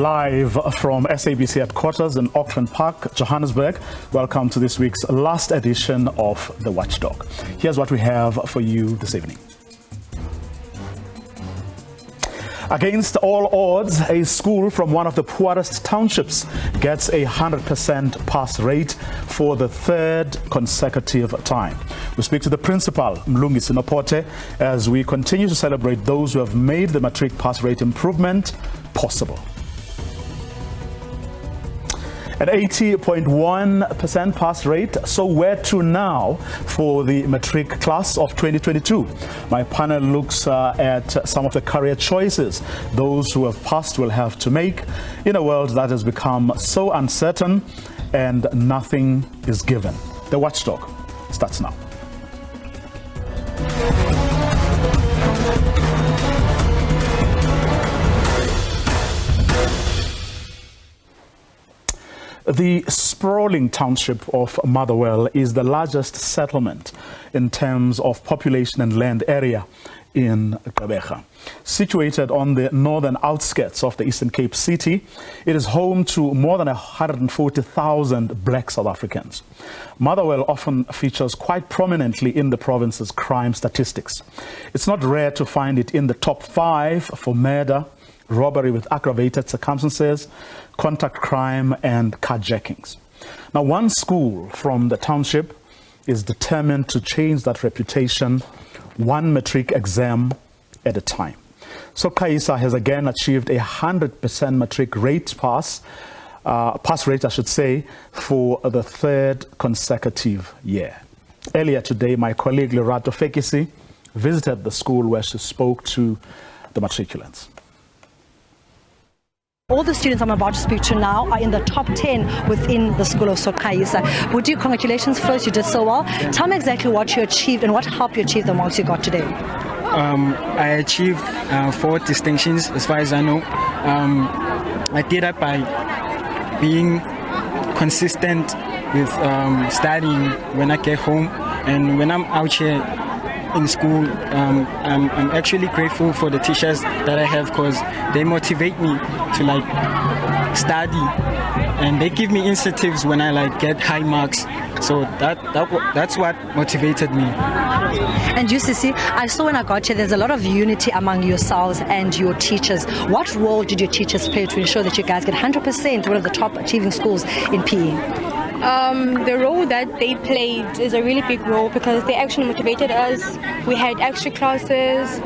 live from SABC headquarters in Auckland Park, Johannesburg. Welcome to this week's last edition of The Watchdog. Here's what we have for you this evening. Against all odds, a school from one of the poorest townships gets a 100% pass rate for the third consecutive time. We speak to the principal, Mlungisi Nopote, as we continue to celebrate those who have made the matric pass rate improvement possible. At 80.1% pass rate, so where to now for the matric class of 2022? My panel looks at some of the career choices those who have passed will have to make in a world that has become so uncertain and nothing is given. The Watchdog starts now. The sprawling township of Motherwell is the largest settlement in terms of population and land area in Gqeberha. Situated on the northern outskirts of the Eastern Cape city, it is home to more than 140,000 black South Africans. Motherwell often features quite prominently in the province's crime statistics. It's not rare to find it in the top 5 for murder, robbery with aggravated circumstances, contact crime and carjackings. Now, one school from the township is determined to change that reputation, one matric exam at a time. So Sakhisizwe has again achieved a 100% matric rate pass rate, I should say, for the third consecutive year. Earlier today, my colleague Lerato Fekisi visited the school where she spoke to the matriculants. All the students I'm about to speak to now are in the top 10 within the school of Sakhisizwe. Would you, congratulations first, you did so well. Tell me exactly what you achieved and what helped you achieve the marks you got today. I achieved 4 distinctions as far as I know. I did that by being consistent with studying when I get home, and when I'm out here in school, I'm actually grateful for the teachers that I have, because they motivate me to study, and they give me incentives when I get high marks. So that's what motivated me. And UCC, I saw when I got here, there's a lot of unity among yourselves and your teachers. What role did your teachers play to ensure that you guys get 100% one of the top achieving schools in PE? The role that they played is a really big role, because they actually motivated us. We had extra classes.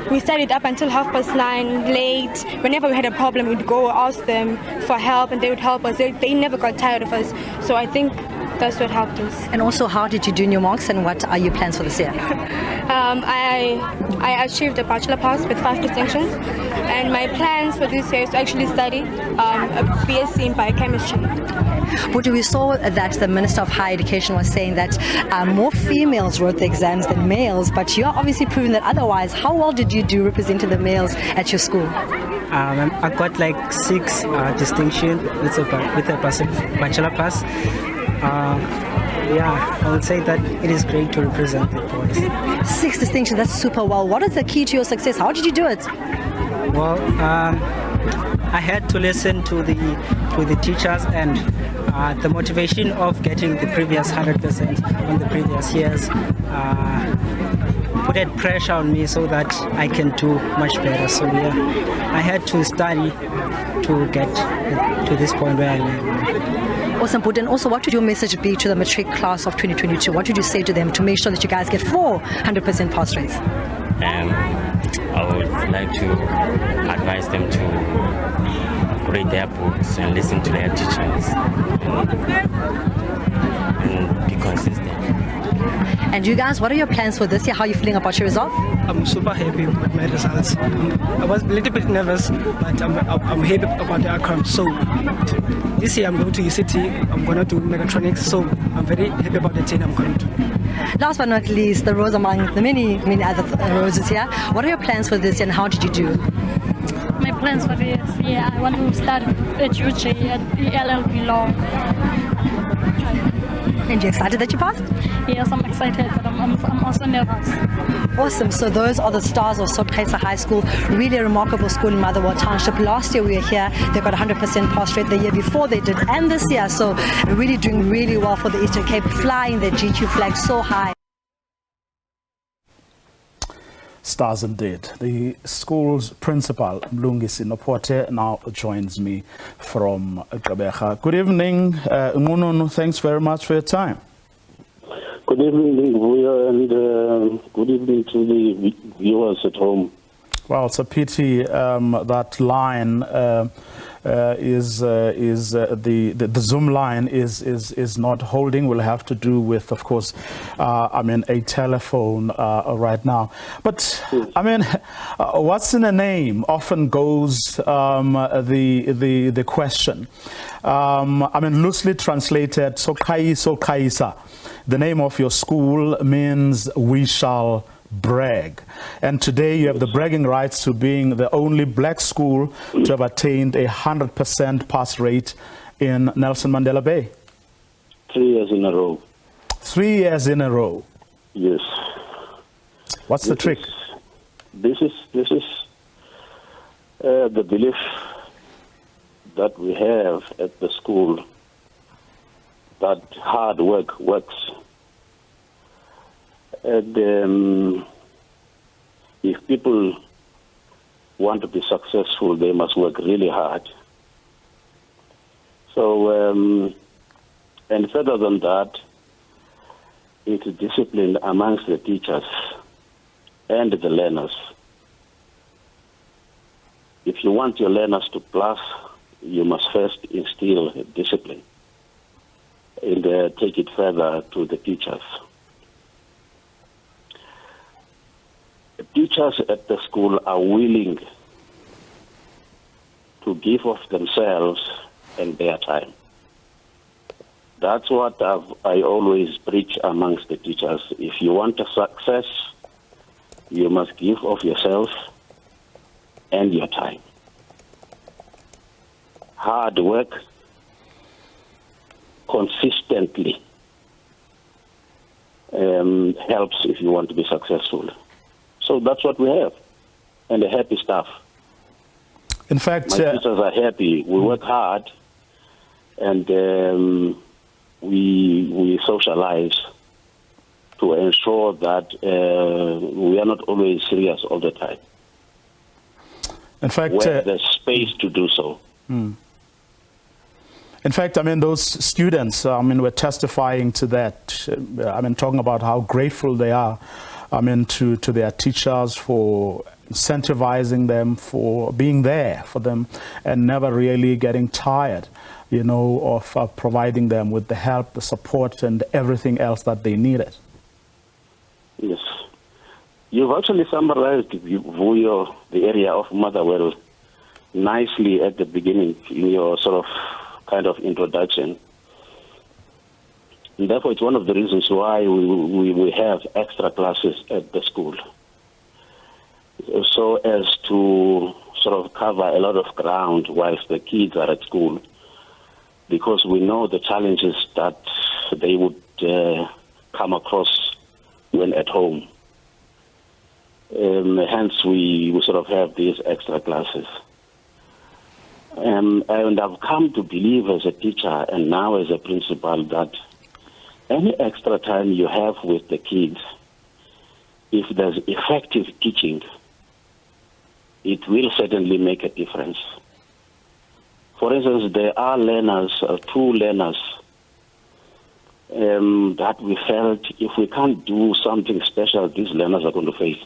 We studied up until 9:30 late. Whenever we had a problem, we'd go ask them for help, and they would help us. They never got tired of us. So I think that's what helped us. And also, how did you do in your marks, and what are your plans for this year? I achieved a bachelor pass with 5 distinctions, and my plans for this year is to actually study a BSc in biochemistry. But we saw that the Minister of Higher Education was saying that more females wrote the exams than males, but you're obviously proving that otherwise. How well did you do representing the males at your school? I got 6 distinctions with a bachelor pass. Yeah, I would say that it is great to represent the boys. 6 distinctions, that's super well. What is the key to your success? How did you do it? Well, I had to listen to the teachers, and the motivation of getting the previous 100% in the previous years put that pressure on me so that I can do much better. So yeah, I had to study to get to this point where I am. Awesome, Bud. And also, what would your message be to the matric class of 2022? What would you say to them to make sure that you guys get 400% pass rates? I would like to advise them to read their books and listen to their teachers and be consistent. And you guys, what are your plans for this year? How are you feeling about your results? I'm super happy with my results. I was a little bit nervous, but I'm happy about the outcome. So this year I'm going to UCT, I'm going to do mechatronics, so I'm very happy about the 10 I'm going to. Last but not least, the rose among the many other roses here. What are your plans for this year, and how did you do? My plans for this year, I want to start at UJ at the LLB Law. And you're excited that you passed? Yes, I'm excited, but I'm also nervous. Awesome. So those are the stars of Sakhisizwe High School. Really a remarkable school in Motherwell Township. Last year we were here. They got 100% pass rate. The year before they did, and this year. So really doing really well for the Eastern Cape, flying the GQ flag so high. Stars indeed. The school's principal, Mlungisi Nopote, now joins me from Gqeberha. Good evening, Ngununu. Thanks very much for your time. Good evening, Vuyo, and good evening to the viewers at home. Well, it's a pity that line the Zoom line is not holding. We'll have to do with, of course, a telephone right now. But what's in a name often goes the question. Loosely translated, Sakhisizwe. The name of your school means we shall brag. And today you have the bragging rights to being the only black school to have attained 100% pass rate in Nelson Mandela Bay. 3 years in a row. 3 years in a row. Yes. What's the trick? This is the belief that we have at the school that hard work works. And if people want to be successful, they must work really hard. So, and further than that, it's discipline amongst the teachers and the learners. If you want your learners to pass, you must first instill discipline and take it further to the teachers. The teachers at the school are willing to give of themselves and their time. That's what I always preach amongst the teachers. If you want a success, you must give of yourself and your time. Hard work, consistently, helps if you want to be successful. So that's what we have, and a happy staff. In fact, my teachers are happy. We work hard, and we socialize to ensure that we are not always serious all the time. In fact, where there's space to do so. In fact, those students, we're testifying to that. Talking about how grateful they are, to their teachers for incentivizing them, for being there for them, and never really getting tired, of providing them with the help, the support, and everything else that they needed. Yes. You've actually summarized, Vuyo, the area of Motherwell nicely at the beginning in your sort of kind of introduction. And therefore, it's one of the reasons why we have extra classes at the school, so as to sort of cover a lot of ground whilst the kids are at school, because we know the challenges that they would come across when at home. Hence, we sort of have these extra classes. And I've come to believe as a teacher and now as a principal that any extra time you have with the kids, if there's effective teaching, it will certainly make a difference. For instance, there are learners, two learners, that we felt if we can't do something special, these learners are going to fail.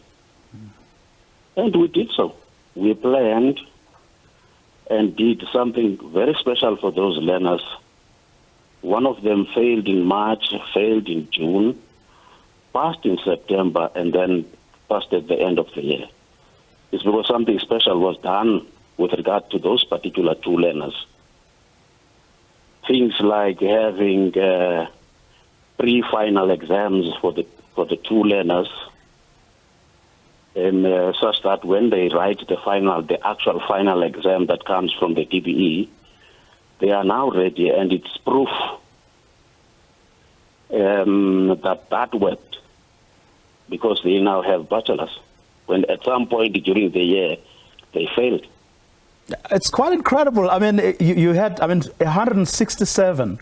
And we did so. We planned and did something very special for those learners. One of them failed in March, failed in June, passed in September, and then passed at the end of the year. It's because something special was done with regard to those particular two learners. Things like having pre-final exams for the two learners, and such that when they write the actual final exam that comes from the DBE, they are now ready, and it's proof that worked, because they now have bachelors, when at some point during the year they failed. It's quite incredible. I mean, you had, 167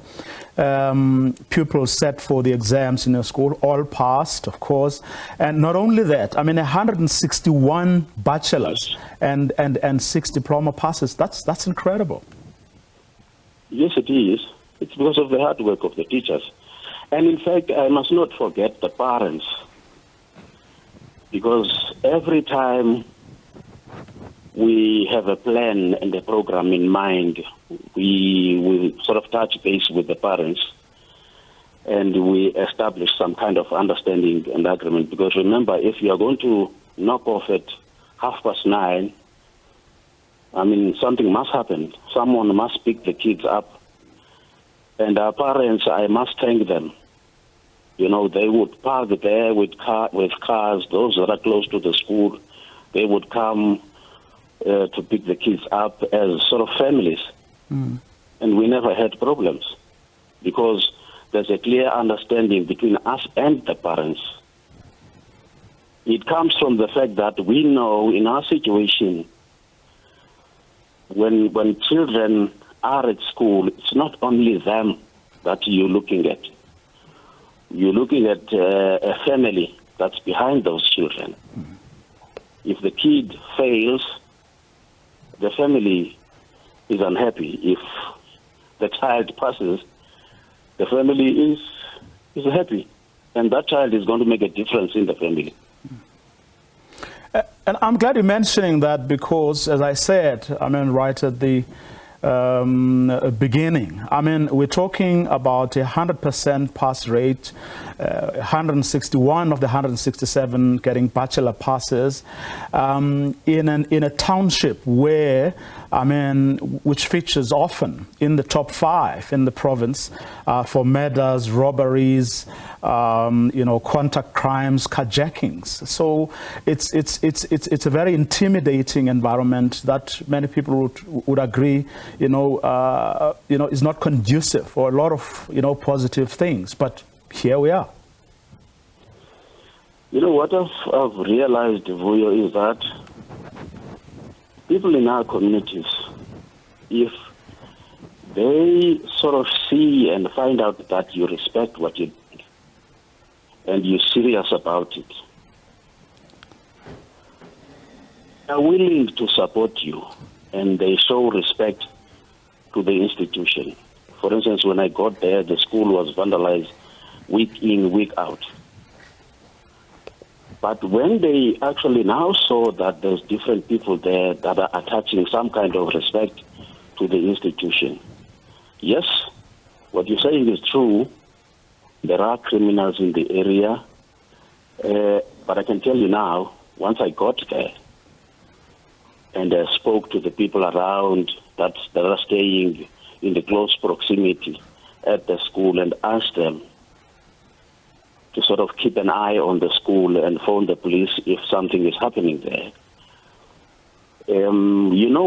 pupils set for the exams in your school, all passed, of course. And not only that, 161 bachelors and 6 diploma passes. That's incredible. Yes, it is. It's because of the hard work of the teachers. And in fact, I must not forget the parents, because every time we have a plan and a program in mind, we will sort of touch base with the parents and we establish some kind of understanding and agreement. Because remember, if you are going to knock off at 9:30, something must happen. Someone must pick the kids up. And our parents, I must thank them. You know, they would park there with cars, those that are close to the school. They would come to pick the kids up as sort of families. And we never had problems, because there's a clear understanding between us and the parents. It comes from the fact that we know in our situation, when children are at school, it's not only them that you're looking at. You're looking at a family that's behind those children. If the kid fails, the family is unhappy. If the child passes, the family is happy. And that child is going to make a difference in the family. And I'm glad you're mentioning that, because, as I said, right at the beginning, we're talking about 100% pass rate, 161 of the 167 getting bachelor passes, in a township where, which features often in the top 5 in the province for murders, robberies, contact crimes, carjackings. So it's a very intimidating environment that many people would agree, is not conducive for a lot of, positive things. But here we are. What I've realized, Vuyo, is that people in our communities, if they sort of see and find out that you respect what you do and you're serious about it, are willing to support you, and they show respect to the institution. For instance, when I got there, the school was vandalized week in, week out. But when they actually now saw that there's different people there that are attaching some kind of respect to the institution, yes, what you're saying is true. There are criminals in the area. But I can tell you now, once I got there and I spoke to the people around that are staying in the close proximity at the school and asked them to sort of keep an eye on the school and phone the police if something is happening there.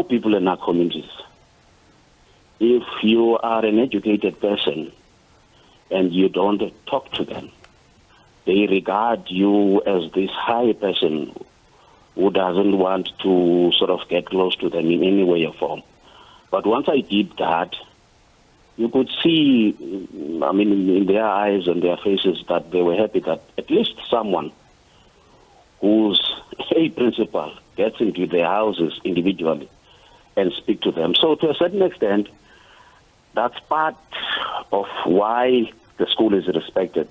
People in our communities, if you are an educated person and you don't talk to them, they regard you as this high person who doesn't want to sort of get close to them in any way or form. But once I did that, you could see, in their eyes and their faces that they were happy that at least someone who's a principal gets into their houses individually and speak to them. So to a certain extent, that's part of why the school is respected,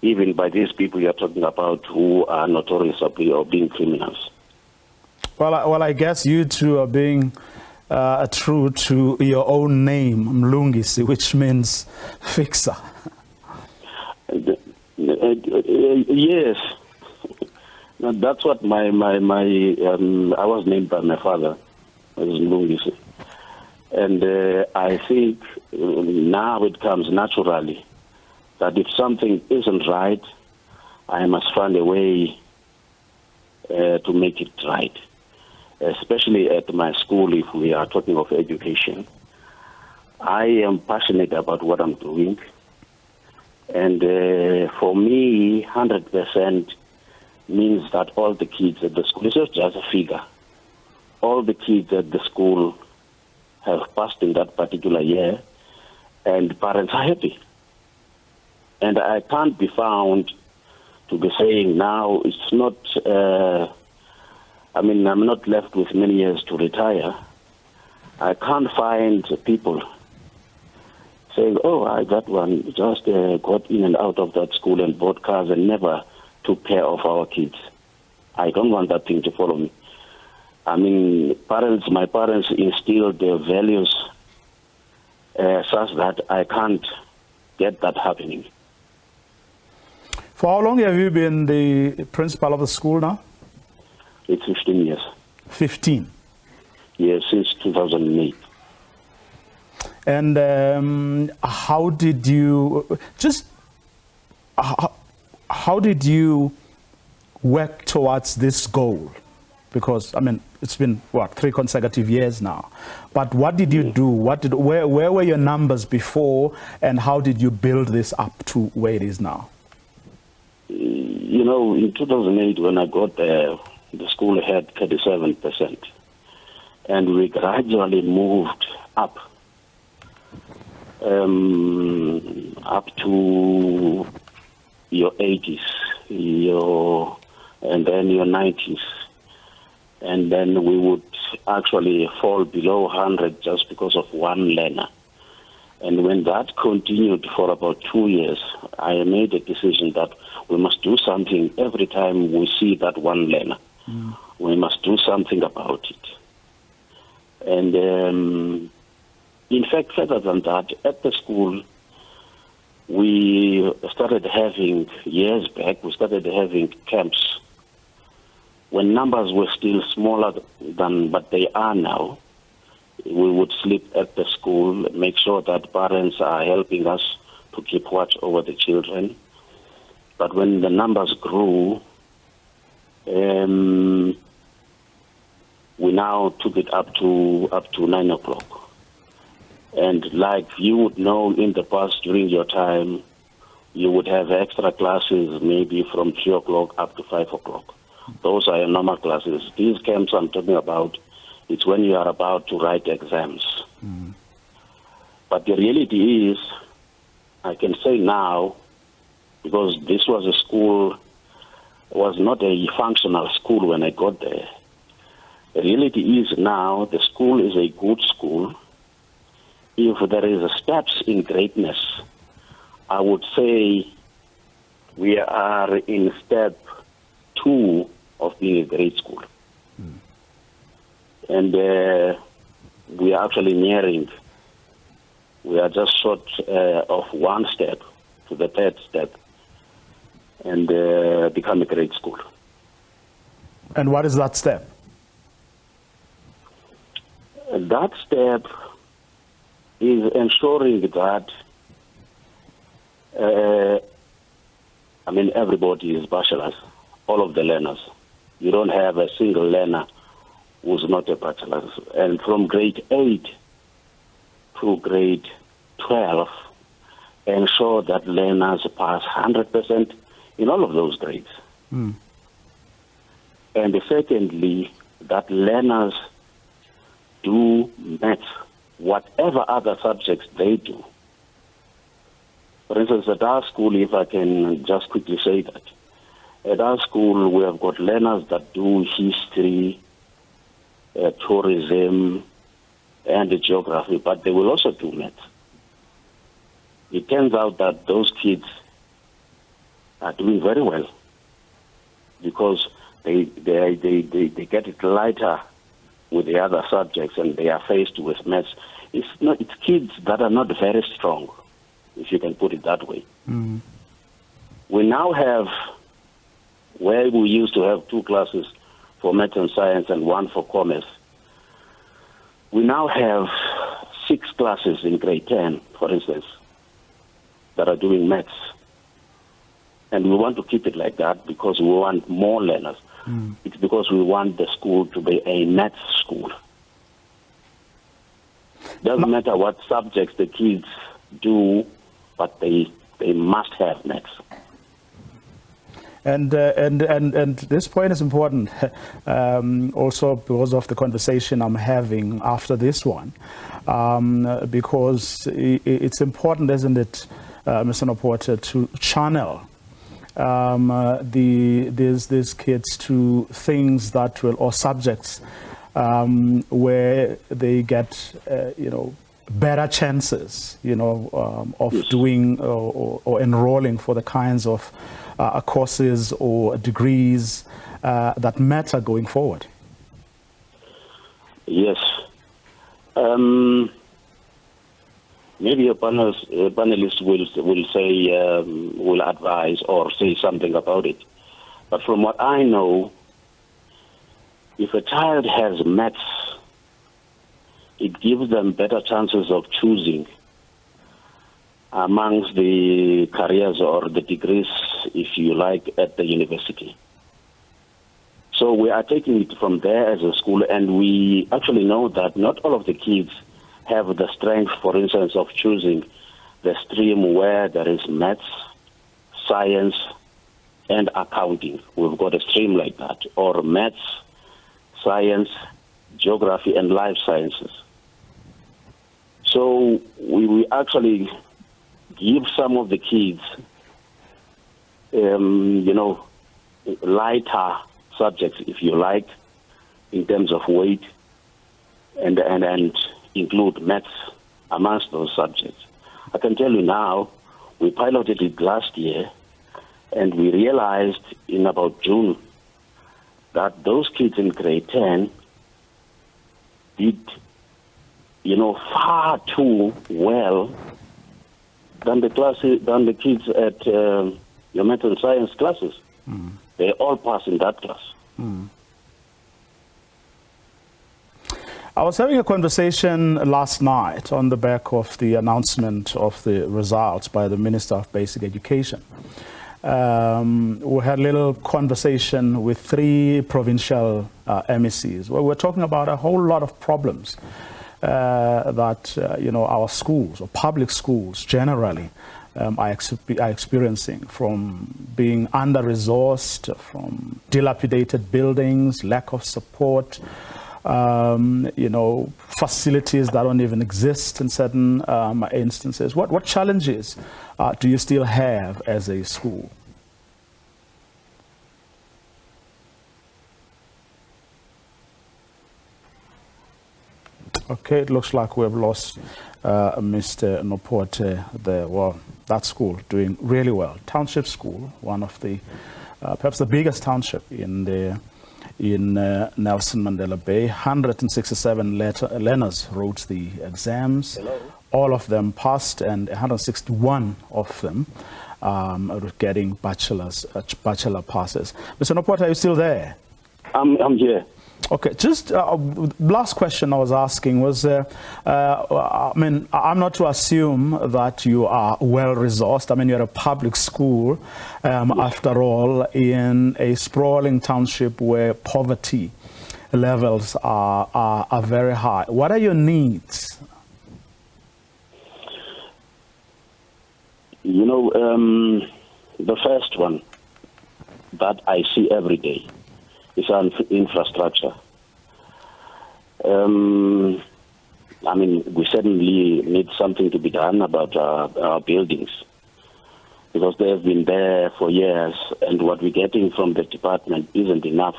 even by these people you're talking about who are notorious of being criminals. Well, I guess you two are being true to your own name, Mlungisi, which means fixer. Yes. That's what I was named by my father, as Mlungisi. And I think now it comes naturally that if something isn't right, I must find a way to make it right. Especially at my school, if we are talking of education. I am passionate about what I'm doing. And for me, 100% means that all the kids at the school, it's not just a figure, all the kids at the school have passed in that particular year, and parents are happy. And I can't be found to be saying now it's not, I'm not left with many years to retire. I can't find people saying, that one just got in and out of that school and bought cars and never took care of our kids. I don't want that thing to follow me. My parents instilled their values such that I can't get that happening. For how long have you been the principal of the school now? It's 15 years. 15? Yes, since 2008. And how did you work towards this goal? Because it's been 3 consecutive years now. But what did you do? Where were your numbers before, and how did you build this up to where it is now? In 2008, when I got there, the school had 37%, and we gradually moved up to your 80s, and then your 90s. And then we would actually fall below 100 just because of one learner. And when that continued for about 2 years, I made a decision that we must do something every time we see that one learner. We must do something about it. And in fact, further than that, at the school, we started having, years back, camps. When numbers were still smaller than what they are now, we would sleep at the school, make sure that parents are helping us to keep watch over the children. But when the numbers grew, we now took it up to 9 o'clock. And like you would know in the past during your time, you would have extra classes maybe from 3 o'clock up to 5 o'clock. Those are your normal classes. These camps I'm talking about, it's when you are about to write exams. But the reality is, I can say now, because this was a school, was not a functional school when I got there. The reality is now the school is a good school. If there is a steps in greatness, I would say we are in step 2 of being a great school. And we are actually nearing, we are just short of 1 step to the 3rd step and become a great school. And what is that step? That step is ensuring that everybody is bachelor's, all of the learners. You don't have a single learner who's not a bachelor's. And from grade 8 to grade 12, ensure that learners pass 100% in all of those grades. And secondly, that learners do maths, whatever other subjects they do. For instance, at our school, if I can just quickly say that, at our school we have got learners that do history, tourism, and geography, but they will also do maths. It turns out that those kids are doing very well because they get it lighter with the other subjects and they are faced with maths. It's kids that are not very strong, if you can put it that way. We now have, where we used to have 2 classes for maths and science and 1 for commerce, we now have 6 classes in grade 10, for instance, that are doing maths. And we want to keep it like that because we want more learners. It's because we want the school to be a maths school. Doesn't matter what subjects the kids do, but they They must have maths. And this point is important, also because of the conversation I'm having after this one, because it's important, isn't it, Mr. Noporter, to channel these kids to things that will, or subjects where they get, better chances, of doing or enrolling for the kinds of courses or degrees that matter going forward. Yes. Maybe a panelist will say, will advise or say something about it. But from what I know, if a child has maths, it gives them better chances of choosing amongst the careers or the degrees, if you like, at the university. So we are taking it from there as a school, and we actually know that not all of the kids have the strength, for instance, of choosing the stream where there is maths, science, and accounting. We've got a stream like that, or maths, science, geography, and life sciences. So we actually give some of the kids, lighter subjects, if you like, in terms of weight, and include maths amongst those subjects. I can tell you now, we piloted it last year, and we realized in about June that those kids in grade 10 did, far too well than the kids at your math and science classes. Mm. They all pass in that class. Mm. I was having a conversation last night on the back of the announcement of the results by the Minister of Basic Education. We had a little conversation with 3 provincial MECs where we're talking about a whole lot of problems that our schools or public schools generally are experiencing, from being under-resourced, from dilapidated buildings, lack of support, facilities that don't even exist in certain instances. What challenges do you still have as a school? Okay, it looks like we have lost Mr. Noporter there. Well, that school doing really well. Township school, one of the, perhaps the biggest township in Nelson Mandela Bay. 167 learners wrote the exams. Hello. All of them passed, and 161 of them are getting bachelor passes. Mr. Noporter, are you still there? I'm here. Okay, just last question I was asking was, I'm not to assume that you are well-resourced. I mean, you're a public school, after all, in a sprawling township where poverty levels are very high. What are your needs? The first one that I see every day is infrastructure. We certainly need something to be done about our buildings, because they have been there for years, and what we're getting from the department isn't enough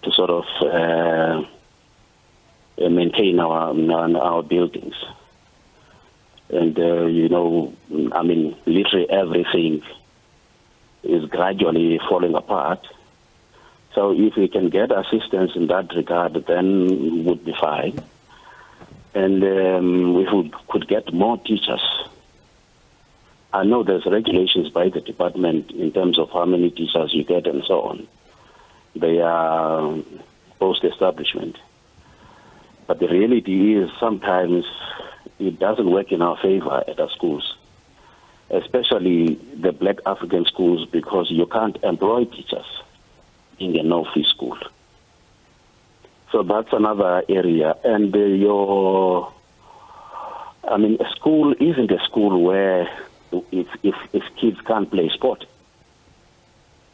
to sort of maintain our buildings. And, literally everything is gradually falling apart. So if we can get assistance in that regard, then we would be fine. And we could get more teachers. I know there's regulations by the department in terms of how many teachers you get and so on. They are post-establishment. But the reality is sometimes it doesn't work in our favor at our schools, especially the Black African schools, because you can't employ teachers in a no-fee school. So that's another area. And a school isn't a school where it's if kids can't play sport.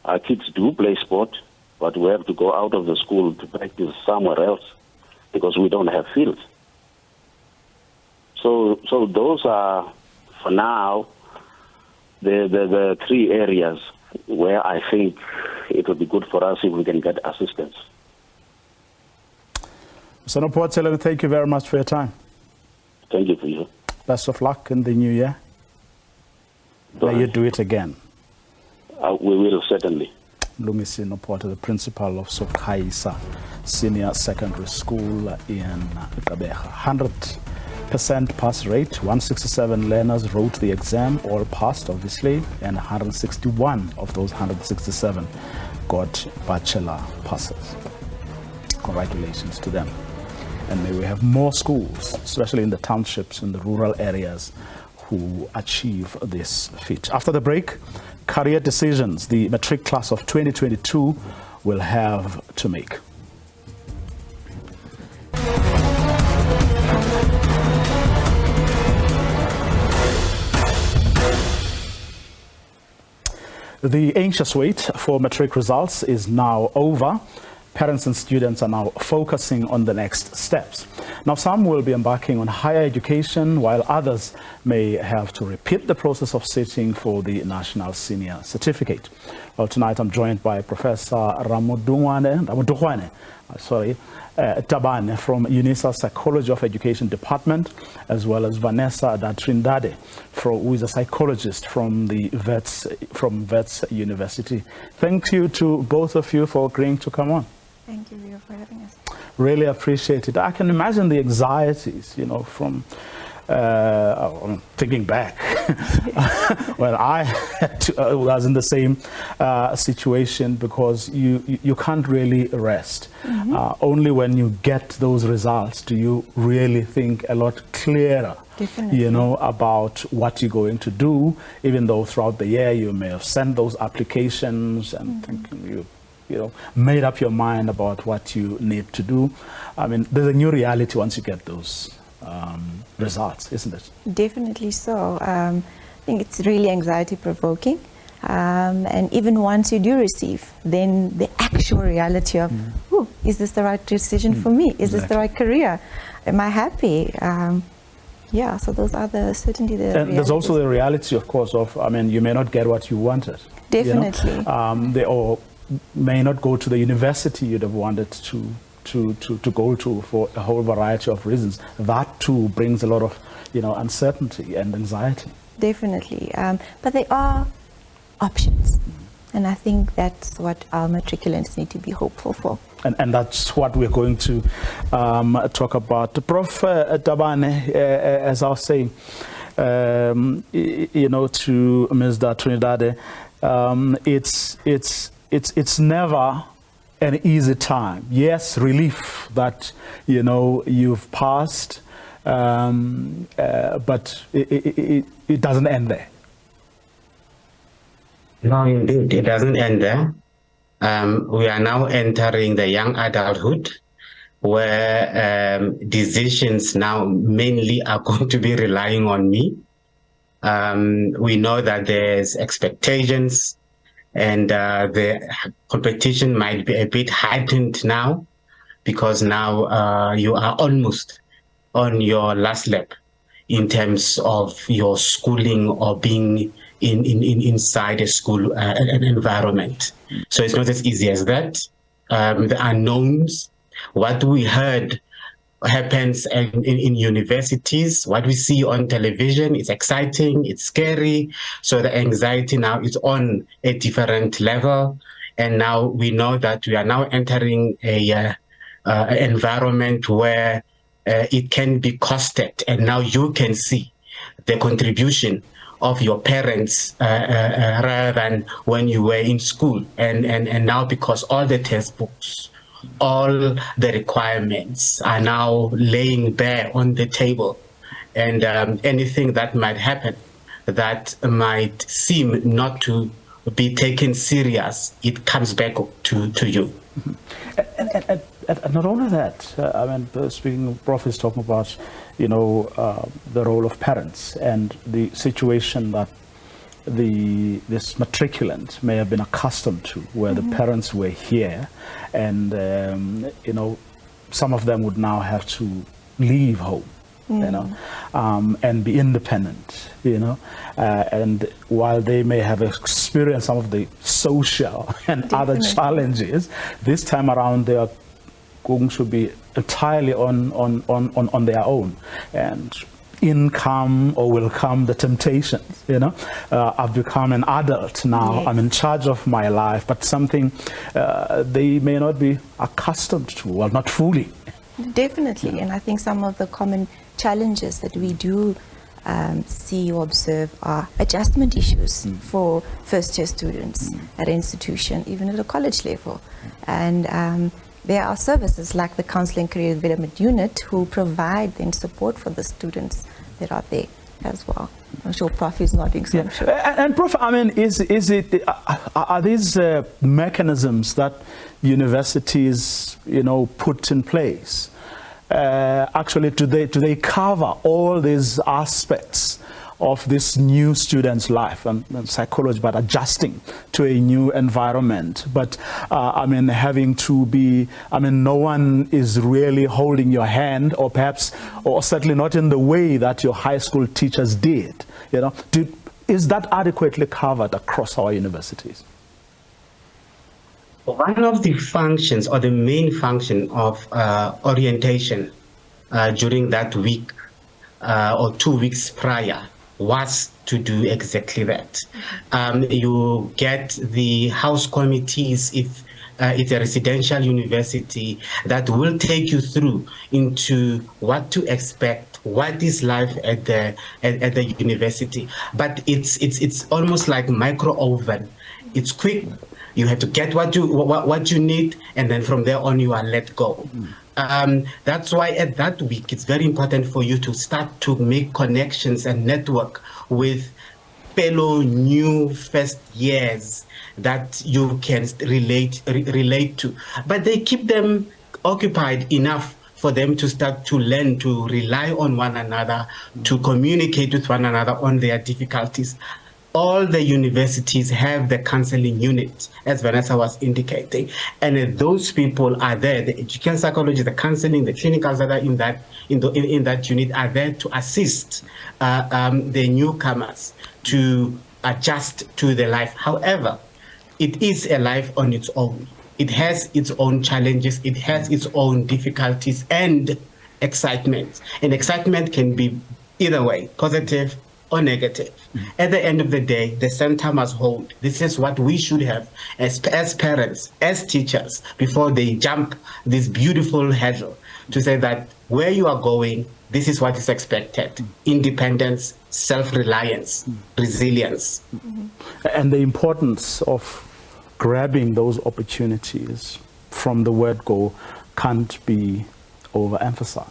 Our kids do play sport, but we have to go out of the school to practice somewhere else because we don't have fields. So those are, for now, the three areas where I think it would be good for us if we can get assistance. Mr. Nopotse, thank you very much for your time. Thank you for you. Best of luck in the new year. May you do it again. We will, certainly. Lumisi Nopotse, the principal of Sakhisizwe Senior Secondary School in Gqeberha. 100% pass rate. 167 learners wrote the exam, all passed obviously, and 161 of those 167 got bachelor passes. Congratulations to them. And may we have more schools, especially in the townships, in the rural areas, who achieve this feat. After the break, career decisions the matric class of 2022 will have to make. The anxious wait for matric results is now over. Parents and students are now focusing on the next steps. Now, some will be embarking on higher education, while others may have to repeat the process of sitting for the National Senior Certificate. Well, tonight I'm joined by Professor Tabane from UNISA Psychology of Education Department, as well as Vanessa Trindade, who is a psychologist from the Wits University. Thank you to both of you for agreeing to come on. Thank you, Rio, for having us. Really appreciate it. I can imagine the anxieties, from thinking back when I was in the same situation, because you can't really rest. Only when you get those results do you really think a lot clearer. Definitely. About what you're going to do, even though throughout the year you may have sent those applications and thinking you made up your mind about what you need to do. I mean, there's a new reality once you get those results, isn't it? Definitely so. I think it's really anxiety provoking. And even once you do receive, then the actual reality of, is this the right decision for me? Is this the right career? Am I happy? Yeah, so those are certainly the realities. There's also the reality, of course, of, you may not get what you wanted. Definitely. Or may not go to the university you'd have wanted to go to for a whole variety of reasons. That too brings a lot of uncertainty and anxiety. Definitely, but there are options, and I think that's what our matriculants need to be hopeful for. And that's what we're going to talk about. Prof. Tabane, as I was saying, to Ms. Trinidad, it's never an easy time. Yes, relief that you've passed, but it doesn't end there. No, indeed, it doesn't end there. We are now entering the young adulthood, where decisions now mainly are going to be relying on me. We know that there's expectations, and the competition might be a bit heightened now, because now you are almost on your last lap in terms of your schooling or being inside a school an environment. So it's not as easy as that. The unknowns, what we heard happens in universities, what we see on television, it's exciting, it's scary. So the anxiety now is on a different level. And now we know that we are now entering a environment where it can be costed. And now you can see the contribution of your parents rather than when you were in school. And now, because all the textbooks, all the requirements are now laying bare on the table, and anything that might happen that might seem not to be taken serious, it comes back to you. And not only that, speaking of Prof is talking about, the role of parents and the situation that this matriculant may have been accustomed to, where the parents were here, and you know, some of them would now have to leave home, you know, and be independent, you know, and while they may have experienced some of the social and other challenges, this time around they are going to be entirely on their own, and in come or will come the temptations, you know. I've become an adult now, Yes. I'm in charge of my life, but something they may not be accustomed to, well, not fully. Definitely, and I think some of the common challenges that we do see or observe are adjustment issues for first-year students at an institution, even at a college level. And there are services like the Counseling Career Development Unit who provide then support for the students that are there as well. I'm sure Prof is nodding, so I'm sure. And Prof, I mean, are these mechanisms that universities, you know, put in place? Actually, do they cover all these aspects of this new student's life and psychology, but adjusting to a new environment? But I mean, having to be, I mean, no one is really holding your hand, or perhaps, or certainly not in the way that your high school teachers did. You know, is that adequately covered across our universities? One of the functions, or the main function of orientation during that week or 2 weeks prior, was to do exactly that. You get the house committees, if it's a residential university, that will take you through into what to expect, what is life at the university. But it's almost like micro oven. It's quick. You have to get what you need, and then from there on you are let go. That's why at that week it's very important for you to start to make connections and network with fellow new first years that you can relate to. But they keep them occupied enough for them to start to learn to rely on one another, to communicate with one another on their difficulties. All the universities have the counseling unit, as Vanessa was indicating, and those people are there. The educational psychology, the counseling, the clinicals that are in that unit are there to assist the newcomers to adjust to the life. However, it is a life on its own. It has its own challenges. It has its own difficulties and excitement. And excitement can be either way, positive or negative. At the end of the day, the center must hold. This is what we should have as parents, as teachers, before they jump this beautiful hurdle, to say that where you are going, this is what is expected. Independence, self-reliance, resilience. And the importance of grabbing those opportunities from the word go can't be overemphasized.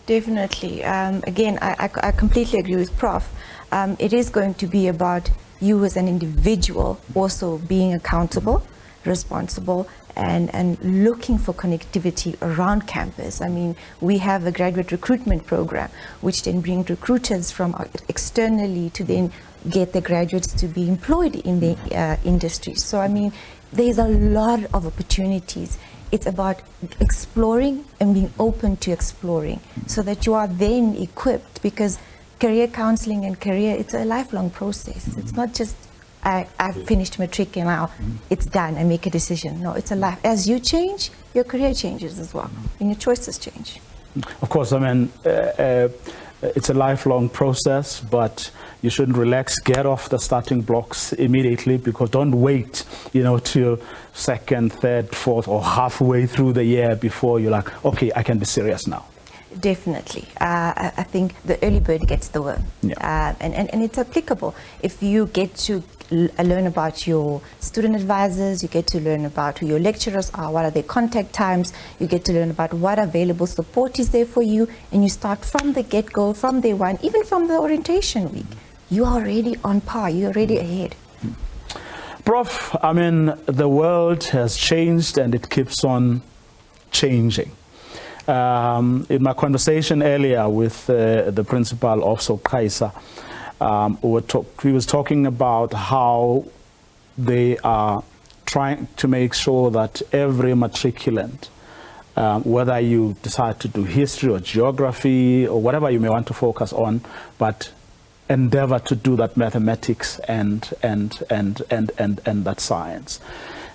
Definitely. Again, I completely agree with Prof. It is going to be about you as an individual also being accountable, responsible, and looking for connectivity around campus. I mean, we have a graduate recruitment program, which then brings recruiters from externally to then get the graduates to be employed in the industry. So, I mean, there's a lot of opportunities. It's about exploring and being open to exploring so that you are then equipped, because career counseling and career, it's a lifelong process. It's not just I've finished matric and now it's done, I make a decision. No, it's a life. As you change, your career changes as well, and your choices change. Of course, I mean, it's a lifelong process, but you shouldn't relax. Get off the starting blocks immediately, because don't wait, you know, till second, third, fourth, or halfway through the year before you're like, okay, I can be serious now. Definitely. I think the early bird gets the worm. Yeah. And it's applicable. If you get to learn about your student advisors, you get to learn about who your lecturers are, what are their contact times, you get to learn about what available support is there for you, and you start from the get-go, from day one, even from the orientation week. You are already on par, you're already ahead. Prof, I mean, the world has changed and it keeps on changing. In my conversation earlier with the principal of Sakhisizwe, he was talking about how they are trying to make sure that every matriculant, whether you decide to do history or geography or whatever you may want to focus on, but endeavor to do that mathematics and that science.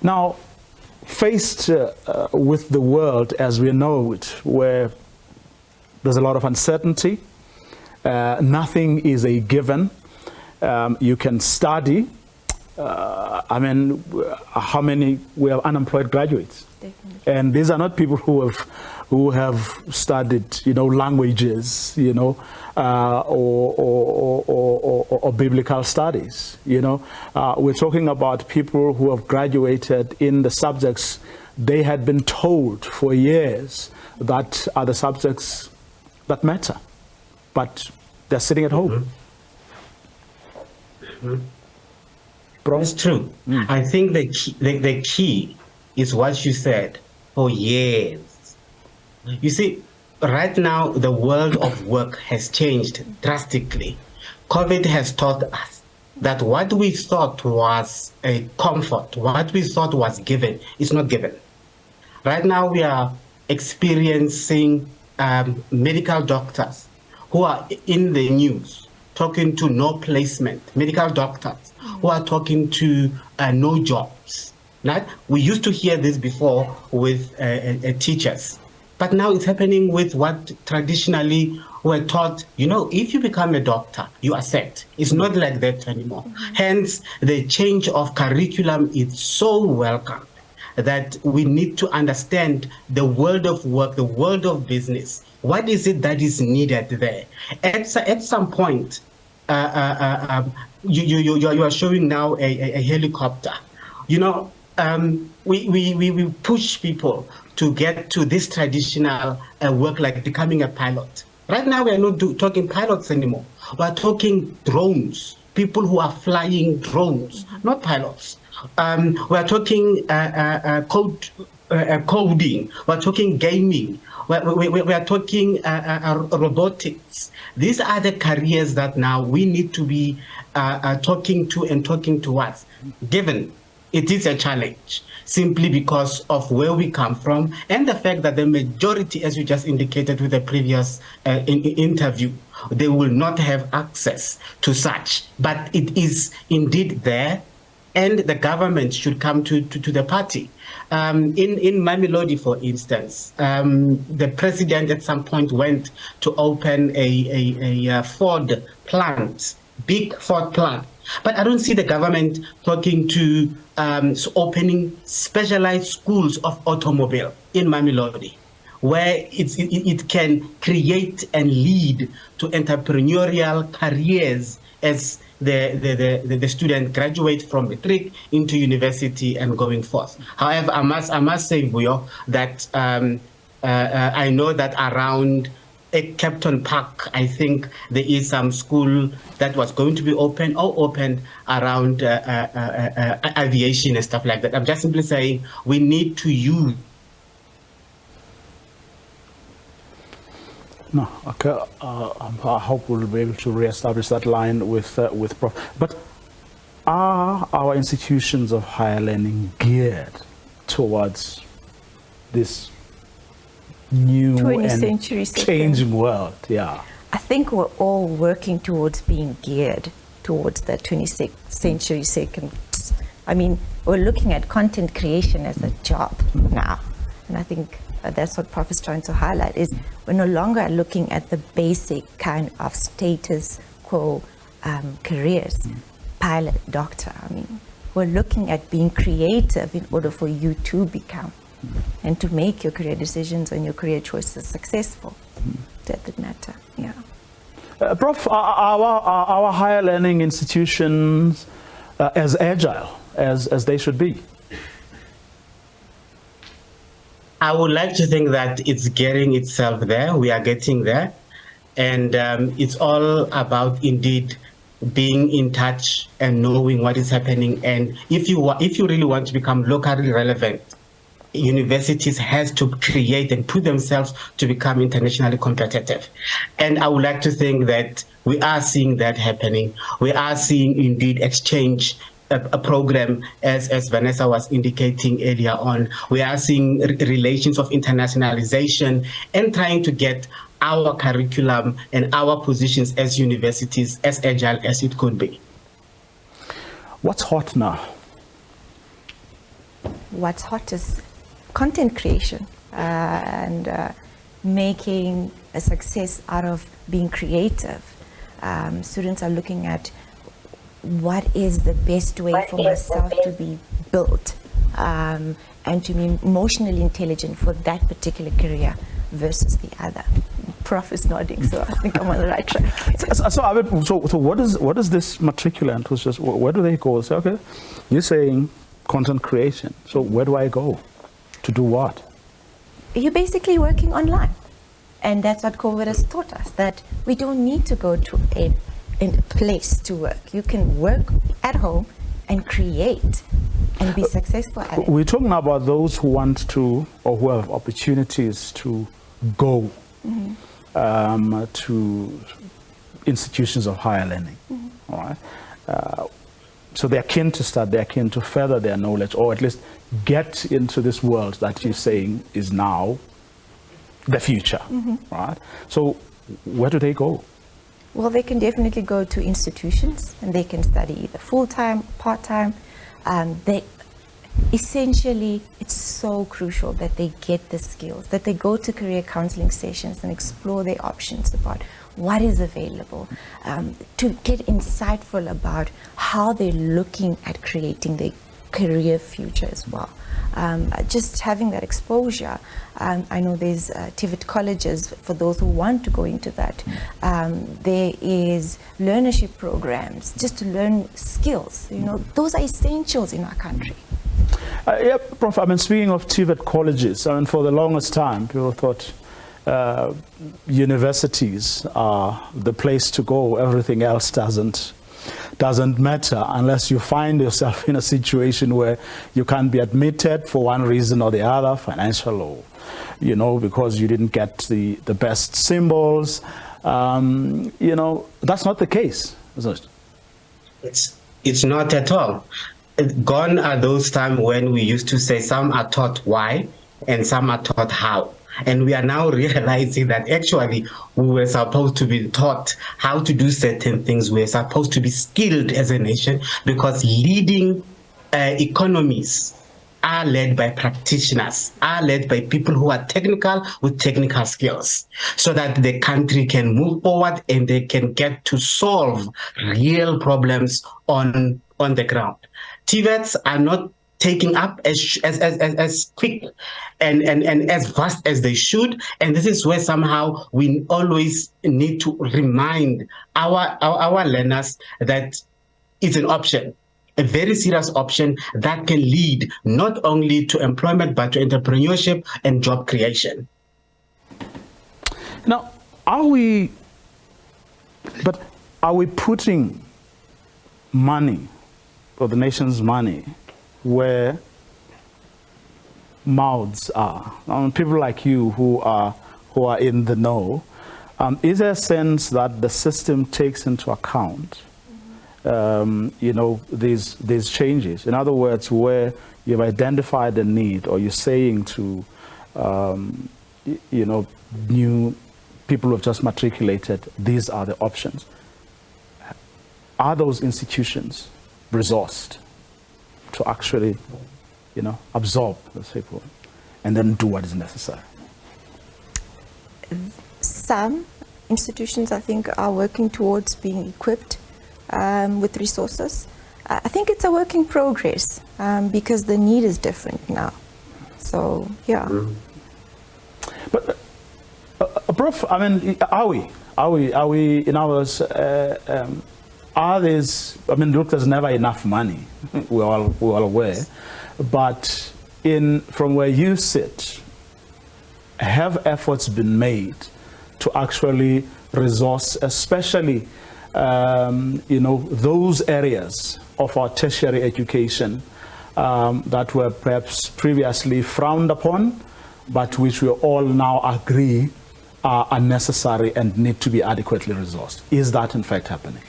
Now, faced with the world as we know it, where there's a lot of uncertainty, nothing is a given. You can study. I mean, how many we have unemployed graduates? Definitely. And these are not people who have studied, you know, languages, you know, or biblical studies. You know, we're talking about people who have graduated in the subjects they had been told for years that are the subjects that matter, but they're sitting at home. It's true. I think the key is what you said, for years. You see, right now, the world of work has changed drastically. COVID has taught us that what we thought was a comfort, what we thought was given, is not given. Right now, we are experiencing medical doctors who are in the news, talking to no placement, medical doctors who are talking to no jobs. Right? We used to hear this before with teachers, but now it's happening with what traditionally we're taught, you know, if you become a doctor, you are set. It's not like that anymore. Hence, the change of curriculum is so welcome that we need to understand the world of work, the world of business. What is it that is needed there? At some point, you are showing now a helicopter. You know, we push people to get to this traditional work like becoming a pilot. Right now, we are not talking pilots anymore. We're talking drones, people who are flying drones, not pilots. We're talking coding, we're talking gaming, we're talking robotics. These are the careers that now we need to be talking towards, given it is a challenge, simply because of where we come from and the fact that the majority, as you just indicated with the previous interview, they will not have access to such. But it is indeed there, and the government should come to the party. In Mamelodi, for instance, the president at some point went to open a Ford plant, big Ford plant. But I don't see the government talking to opening specialized schools of automobile in Mamelodi, where it can create and lead to entrepreneurial careers as the student graduate from matric into university and going forth. However, I must say, Vuyo, that I know that around Captain Park, I think there is some school that was going to be open or opened around aviation and stuff like that. I'm just simply saying we need to use. No, okay. I hope we'll be able to reestablish that line with Prof. But are our institutions of higher learning geared towards this new 20th and century changing world? Yeah. I think we're all working towards being geared towards the 26th century second. I mean, we're looking at content creation as a job now. And I think that's what Prof is trying to highlight, is we're no longer looking at the basic kind of status quo careers, pilot, doctor. I mean, we're looking at being creative in order for you to become and to make your career decisions and your career choices successful. That would matter, yeah. Prof, are our higher learning institutions as agile as they should be? I would like to think that it's getting itself there. We are getting there. And it's all about indeed being in touch and knowing what is happening. And if you really want to become locally relevant, universities has to create and put themselves to become internationally competitive. And I would like to think that we are seeing that happening. We are seeing indeed exchange a program, as Vanessa was indicating earlier on. We are seeing relations of internationalization and trying to get our curriculum and our positions as universities as agile as it could be. What's hot now? What's hot is content creation and making a success out of being creative. Students are looking at what is the best way for myself to be built and to be emotionally intelligent for that particular career versus the other. Prof is nodding, so I think I'm on the right track. So what is this matriculant who's just, where do they go? Say, okay, you're saying content creation. So where do I go? To do what? You're basically working online. And that's what COVID has taught us, that we don't need to go to a place to work. You can work at home and create and be successful at it. We're talking about those who want to, or who have opportunities to go to institutions of higher learning. All right. So they're keen to start, they're keen to further their knowledge, or at least get into this world that you're saying is now the future, right? So where do they go? Well, they can definitely go to institutions and they can study either full-time, part-time. Essentially, it's so crucial that they get the skills, that they go to career counseling sessions and explore their options about what is available, to get insightful about how they're looking at creating their career future as well. Just having that exposure. I know there's TVET colleges for those who want to go into that. There is learnership programs just to learn skills. You know, those are essentials in our country. Yeah, Prof, I mean, speaking of TVET colleges, I mean, for the longest time, people thought universities are the place to go. Everything else doesn't matter unless you find yourself in a situation where you can't be admitted for one reason or the other, financial or, you know, because you didn't get the best symbols. You know, that's not the case, isn't it? It's not at all. Gone are those times when we used to say some are taught why and some are taught how. And we are now realizing that actually we were supposed to be taught how to do certain things. We're supposed to be skilled as a nation, because leading economies are led by practitioners, are led by people who are technical with technical skills, so that the country can move forward and they can get to solve real problems on the ground. TVETs are not taking up as quick and as fast as they should, and this is where somehow we always need to remind our learners that it's an option, a very serious option that can lead not only to employment but to entrepreneurship and job creation. Now, are we putting money, or the nation's money, where mouths are? People like you who are in the know, is there a sense that the system takes into account, you know, these changes? In other words, where you've identified a need, or you're saying to, you know, new people who have just matriculated, these are the options. Are those institutions resourced to actually, you know, absorb those people and then do what is necessary? Some institutions, I think, are working towards being equipped with resources. I think it's a work in progress because the need is different now. So, yeah. But, Prof, I mean, are we in ours? Are these, I mean, look, there's never enough money, we're all aware, but from where you sit, have efforts been made to actually resource, especially, you know, those areas of our tertiary education that were perhaps previously frowned upon, but which we all now agree are unnecessary and need to be adequately resourced. Is that in fact happening?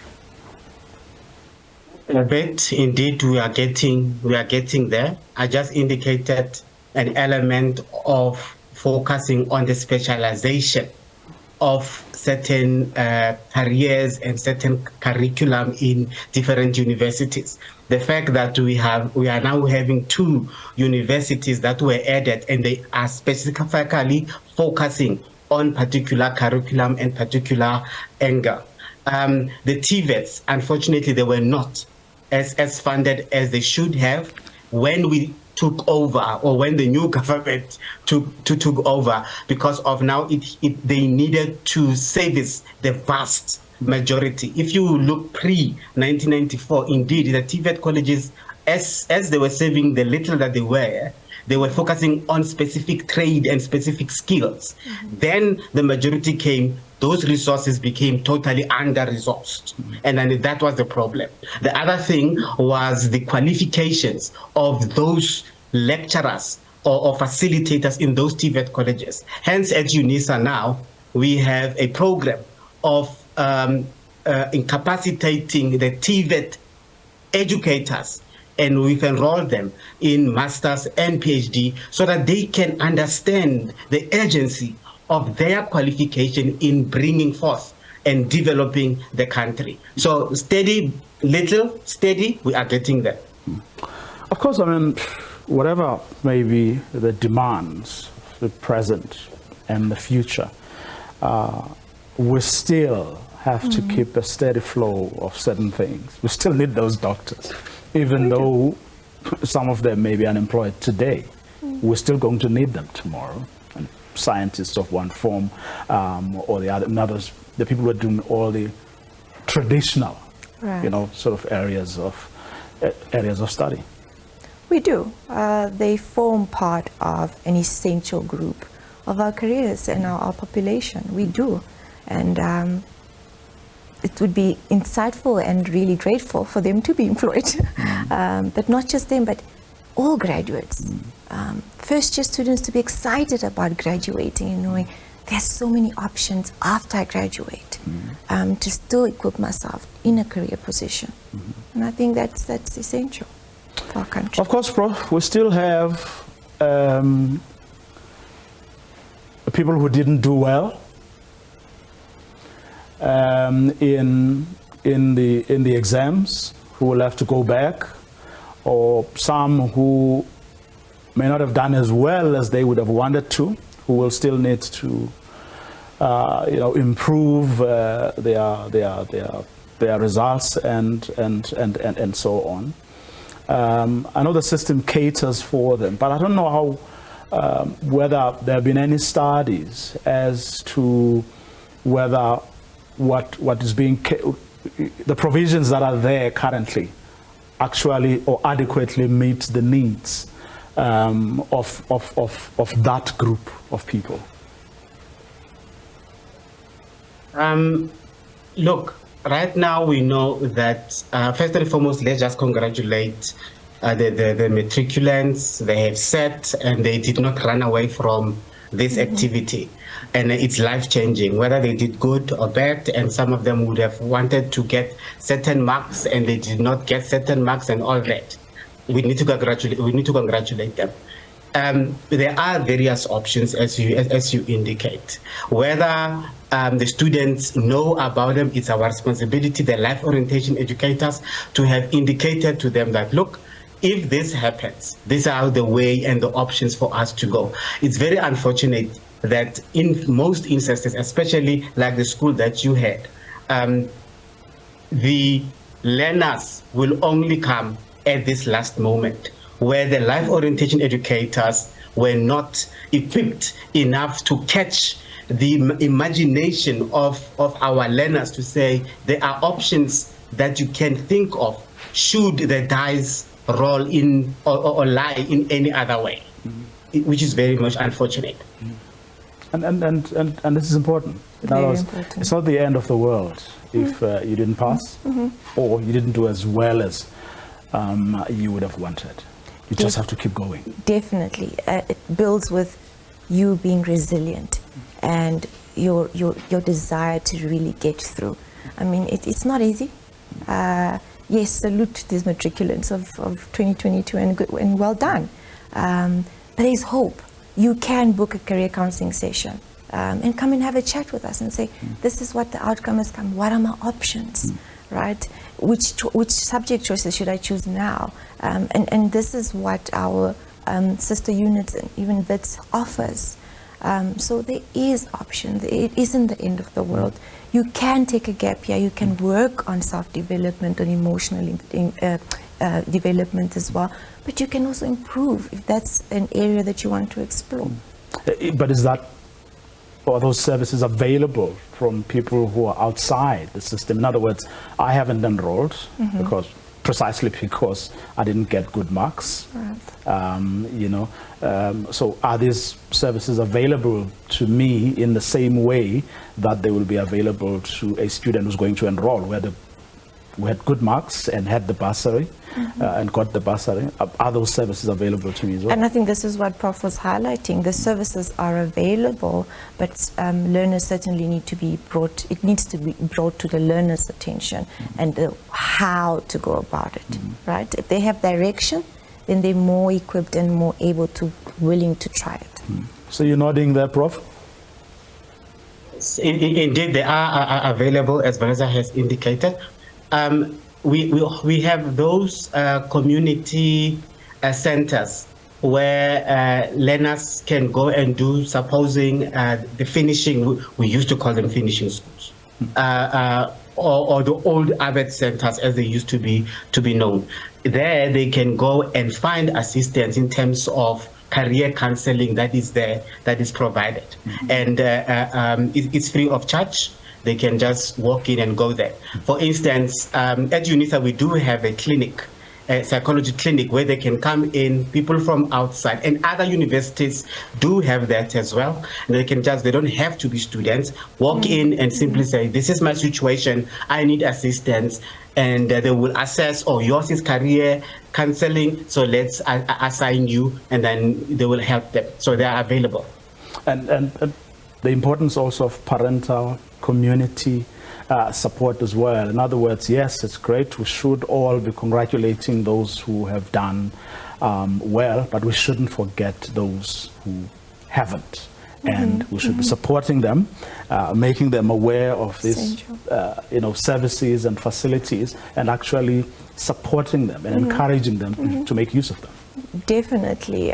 A bit, indeed, we are getting there. I just indicated an element of focusing on the specialization of certain careers and certain curriculum in different universities. The fact that we are now having 2 universities that were added, and they are specifically focusing on particular curriculum and particular angle. The TVETs, unfortunately, they were not as funded as they should have when we took over, or when the new government took over, because of now they needed to service the vast majority. If you look pre-1994, indeed, the TVET colleges, as they were serving the little that they were focusing on specific trade and specific skills. Then the majority came, those resources became totally under-resourced. And then that was the problem. The other thing was the qualifications of those lecturers or facilitators in those TVET colleges. Hence, at UNISA now, we have a program of incapacitating the TVET educators, and we've enrolled them in masters and PhD so that they can understand the urgency of their qualification in bringing forth and developing the country. So steady, little, steady, we are getting there. Of course, I mean, whatever may be the demands, the present and the future, we still have to keep a steady flow of certain things. We still need those doctors. Even though some of them may be unemployed today, we're still going to need them tomorrow. And scientists of one form or the other, and others, the people who are doing all the traditional, sort of areas of study. We do. They form part of an essential group of our careers and our population. We do. And it would be insightful and really grateful for them to be employed. But not just them, but all graduates. First-year students to be excited about graduating and knowing there's so many options after I graduate to still equip myself in a career position. And I think that's essential for our country. Of course, Prof, we still have people who didn't do well in the exams, who will have to go back, or some who may not have done as well as they would have wanted to, who will still need to improve their results and so on. I know the system caters for them, but I don't know how whether there have been any studies as to whether what is being, the provisions that are there currently actually or adequately meet the needs of that group of people. Look, right now we know that first and foremost, let's just congratulate the matriculants. They have sat and they did not run away from this activity. And it's life-changing, whether they did good or bad, and some of them would have wanted to get certain marks and they did not get certain marks and all that. We need to congratulate them. There are various options, as you indicate. Whether the students know about them, it's our responsibility, the life orientation educators, to have indicated to them that, look, if this happens, these are the way and the options for us to go. It's very unfortunate that in most instances, especially like the school that you had, the learners will only come at this last moment, where the life orientation educators were not equipped enough to catch the imagination of our learners to say there are options that you can think of should the dice roll in or lie in any other way, which is very much unfortunate. And this is important. In other words, it's not the end of the world if you didn't pass or you didn't do as well as you would have wanted. You just have to keep going. Definitely. It builds with you being resilient and your desire to really get through. I mean, it's not easy. Yes, salute to these matriculants of 2022 and well done. But there's hope. You can book a career counseling session and come and have a chat with us and say, this is what the outcome has come. What are my options, right? Which subject choices should I choose now? And this is what our sister units and even VITS offers. So there is option. It isn't the end of the world. You can take a gap year. You can work on self-development and emotional development as well. But you can also improve if that's an area that you want to explore. But are those services available from people who are outside the system? In other words, I haven't enrolled precisely because I didn't get good marks. Right. So are these services available to me in the same way that they will be available to a student who's going to enroll, who had good marks and had the bursary and got the bursary? Are those services available to me as well? And I think this is what Prof was highlighting. The services are available, but learners certainly need to be brought, it needs to be brought to the learner's attention and how to go about it, right? If they have direction, then they're more equipped and more able to, willing to try it. So you're nodding there, Prof? Indeed, they are available, as Vanessa has indicated. We have those community centers where learners can go and do, supposing the finishing, we used to call them finishing schools, or the old ABET centers as they used to be known. There they can go and find assistance in terms of career counseling that is there, that is provided. And it's free of charge. They can just walk in and go there. For instance, at UNISA, we do have a clinic, a psychology clinic, where they can come in, people from outside, and other universities do have that as well. And they can just, they don't have to be students, walk in and simply say, this is my situation, I need assistance. And they will assess, oh, yours is career counseling, so let's assign you, and then they will help them. So they are available. And the importance also of parental community support as well. In other words, yes, it's great. We should all be congratulating those who have done well, but we shouldn't forget those who haven't. And we should be supporting them, making them aware of these services and facilities, and actually supporting them and encouraging them to make use of them. Definitely.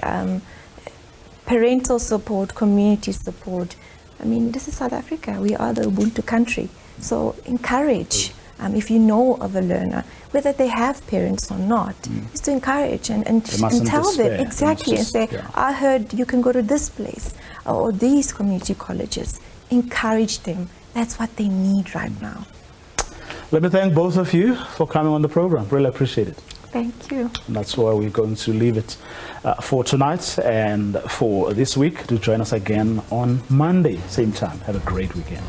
Parental support, community support. I mean, this is South Africa. We are the Ubuntu country. So encourage, if you know of a learner, whether they have parents or not, is to encourage and tell them exactly and say, I heard you can go to this place or these community colleges. Encourage them. That's what they need right now. Let me thank both of you for coming on the program. Really appreciate it. Thank you. And that's where we're going to leave it for tonight and for this week. Do join us again on Monday, same time. Have a great weekend.